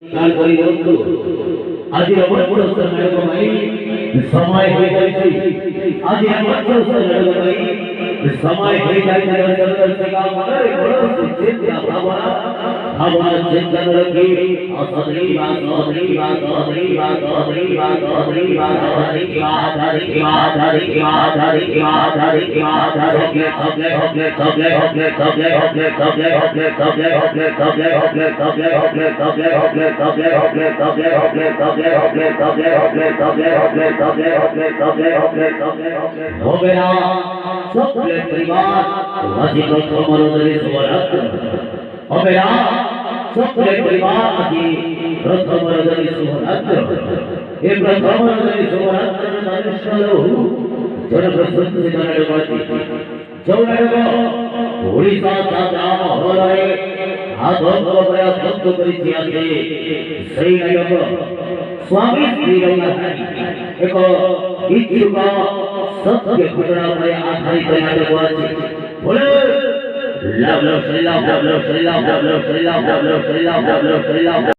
কাল করি বন্ধু আজি আমার পুরস্কার মেড়ো ভাই সময় হয়ে যাচ্ছে আজি আমার পুরস্কার মেড়ো ভাই সময় হয়ে যাচ্ছে চলতে চলতে কাল মনে বড় চিন্তা ভাবনা ভাবনা চিন্তা রকি আসরি বাত আসরি বাত আসরি বাত আসরি বাত আসরি বাত আসরি বাত আসরি বাত আসরি বাত আসরি বাত আসরি বাত আসরি হবে হবে হবে হবে হবে হবে হবে হবে হবে হবে হবে হবে হবে হবে হবে হবে तबे होगे तबे होगे तबे होगे तबे होगे तबे होगे तबे होगे तबे होगे तबे होगे होगे ना सबके परिवार আজি প্রথমরদে সুবরাত হবে না सबके परिवार আজি প্রথমরদে সুবরাত এ প্রথমরদে সুবরাত দানশালু জনপ্রসন্ন জানালে বাতি জৌলাগো ওড়িশা জাম হরায়ে आधोक प्रयास बंद करी আছে সেই নায়ক স্বামী শ্রী রঙ্গনাথী এক ইচ্ছুক সত্য ঘটনা উপরে আধারিত নাটক আছে বলে লাভ লাভ লাভ লাভ লাভ লাভ লাভ লাভ লাভ লাভ লাভ